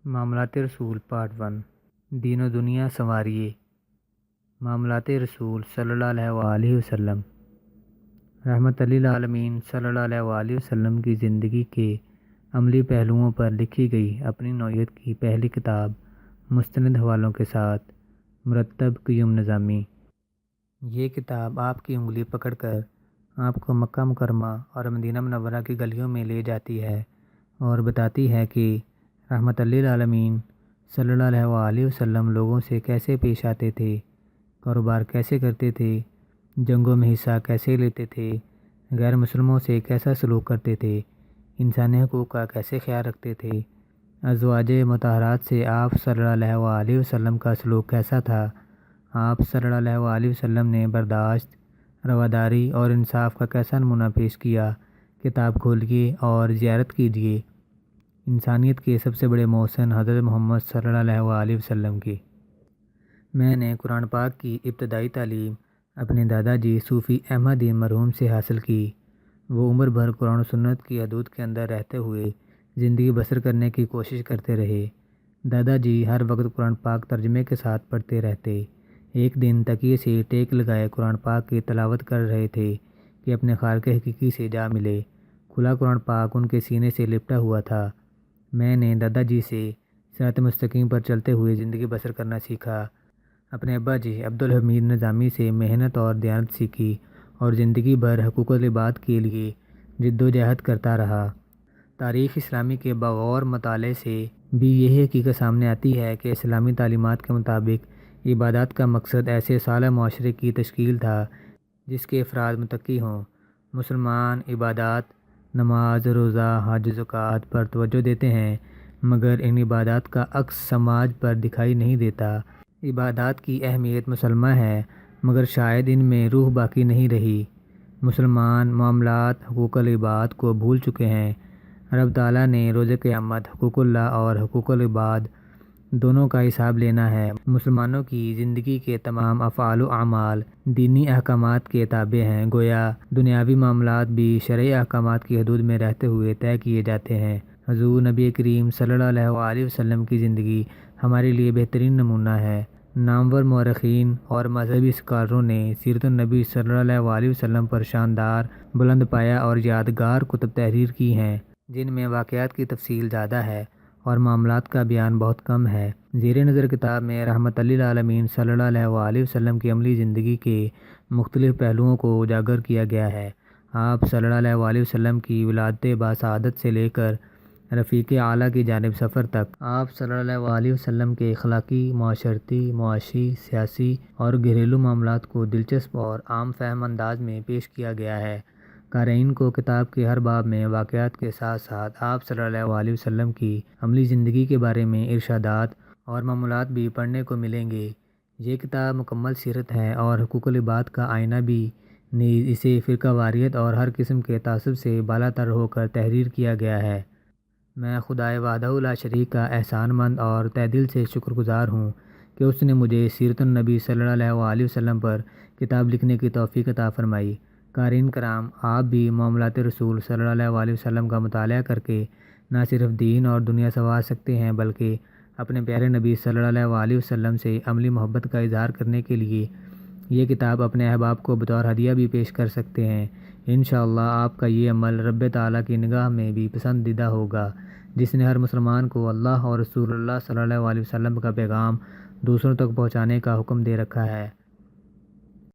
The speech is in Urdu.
معاملات رسول پارٹ 1 دین و دنیا سنواریے۔ معاملات رسول صلی اللہ علیہ وآلہ وسلم رحمت للعالمین صلی اللہ علیہ وآلہ وسلم کی زندگی کے عملی پہلوؤں پر لکھی گئی اپنی نوعیت کی پہلی کتاب، مستند حوالوں کے ساتھ مرتب قیوم نظامی۔ یہ کتاب آپ کی انگلی پکڑ کر آپ کو مکہ مکرمہ اور مدینہ منورہ کی گلیوں میں لے جاتی ہے اور بتاتی ہے کہ رحمت للعالمین صلی اللہ علیہ وآلہ وسلم لوگوں سے کیسے پیش آتے تھے، کاروبار کیسے کرتے تھے، جنگوں میں حصہ کیسے لیتے تھے، غیر مسلموں سے کیسا سلوک کرتے تھے، انسانی حقوق کا کیسے خیال رکھتے تھے، ازواج مطہرات سے آپ صلی اللہ علیہ وآلہ وسلم کا سلوک کیسا تھا۔ آپ صلی اللہ علیہ وآلہ وسلم نے برداشت، رواداری اور انصاف کا کیسا نمونہ پیش کیا۔ کتاب کھولیے اور زیارت کیجیے انسانیت کے سب سے بڑے محسن حضرت محمد صلی اللہ علیہ وآلہ وسلم کی۔ میں نے قرآن پاک کی ابتدائی تعلیم اپنے دادا جی صوفی احمد دین مرحوم سے حاصل کی۔ وہ عمر بھر قرآن و سنت کی حدود کے اندر رہتے ہوئے زندگی بسر کرنے کی کوشش کرتے رہے۔ دادا جی ہر وقت قرآن پاک ترجمے کے ساتھ پڑھتے رہتے۔ ایک دن تکیے سے ٹیک لگائے قرآن پاک کی تلاوت کر رہے تھے کہ اپنے خالق حقیقی سے جا ملے۔ کھلا قرآن پاک ان کے سینے سے لپٹا ہوا تھا۔ میں نے دادا جی سے صراط مستقیم پر چلتے ہوئے زندگی بسر کرنا سیکھا۔ اپنے ابا جی عبدالحمید نظامی سے محنت اور دیانت سیکھی اور زندگی بھر حقوق العباد کے لیے جد و جہد کرتا رہا۔ تاریخ اسلامی کے بغور مطالعے سے بھی یہی حقیقت سامنے آتی ہے کہ اسلامی تعلیمات کے مطابق عبادات کا مقصد ایسے صالح معاشرے کی تشکیل تھا جس کے افراد متقی ہوں۔ مسلمان عبادات، نماز، روزہ، حج، زکوٰۃ پر توجہ دیتے ہیں، مگر ان عبادات کا عکس سماج پر دکھائی نہیں دیتا۔ عبادات کی اہمیت مسلمہ ہے، مگر شاید ان میں روح باقی نہیں رہی۔ مسلمان معاملات حقوق العباد کو بھول چکے ہیں۔ رب تعالیٰ نے روز قیامت حقوق اللہ اور حقوق العباد دونوں کا حساب لینا ہے۔ مسلمانوں کی زندگی کے تمام افعال و اعمال دینی احکامات کے تابع ہیں، گویا دنیاوی معاملات بھی شرعی احکامات کی حدود میں رہتے ہوئے طے کیے جاتے ہیں۔ حضور نبی کریم صلی اللہ علیہ وآلہ وسلم کی زندگی ہمارے لیے بہترین نمونہ ہے۔ نامور مورخین اور مذہبی اسکالروں نے سیرت النبی صلی اللہ علیہ وآلہ وسلم پر شاندار، بلند پایہ اور یادگار کتب تحریر کی ہیں، جن میں واقعات کی تفصیل زیادہ ہے اور معاملات کا بیان بہت کم ہے۔ زیر نظر کتاب میں رحمت للعالمین صلی اللہ علیہ وآلہ وسلم کی عملی زندگی کے مختلف پہلوؤں کو اجاگر کیا گیا ہے۔ آپ صلی اللہ علیہ وآلہ وسلم کی ولادت باسعادت سے لے کر رفیق اعلیٰ کی جانب سفر تک آپ صلی اللہ علیہ وآلہ وسلم کے اخلاقی، معاشرتی، معاشی، سیاسی اور گھریلو معاملات کو دلچسپ اور عام فہم انداز میں پیش کیا گیا ہے۔ قارئین کو کتاب کے ہر باب میں واقعات کے ساتھ ساتھ آپ صلی اللہ علیہ وآلہ وسلم کی عملی زندگی کے بارے میں ارشادات اور معمولات بھی پڑھنے کو ملیں گے۔ یہ کتاب مکمل سیرت ہے اور حقوق العباد کا آئینہ بھی، نیز اسے فرقہ واریت اور ہر قسم کے تعصب سے بالا تر ہو کر تحریر کیا گیا ہے۔ میں خدائے وحدہ لا شریک کا احسان مند اور تہہ دل سے شکر گزار ہوں کہ اس نے مجھے سیرت النبی صلی اللہ علیہ وآلہ وسلم پر کتاب لکھنے کی توفیق عطا فرمائی۔ قارئین کرام، آپ بھی معاملات رسول صلی اللہ علیہ وآلہ وسلم کا مطالعہ کر کے نہ صرف دین اور دنیا سنوار سکتے ہیں، بلکہ اپنے پیارے نبی صلی اللہ علیہ وآلہ وسلم سے عملی محبت کا اظہار کرنے کے لیے یہ کتاب اپنے احباب کو بطور ہدیہ بھی پیش کر سکتے ہیں۔ انشاءاللہ آپ کا یہ عمل رب تعالیٰ کی نگاہ میں بھی پسندیدہ ہوگا، جس نے ہر مسلمان کو اللہ اور رسول اللہ صلی اللہ علیہ وآلہ وسلم کا پیغام دوسروں تک پہنچانے کا حکم دے رکھا ہے۔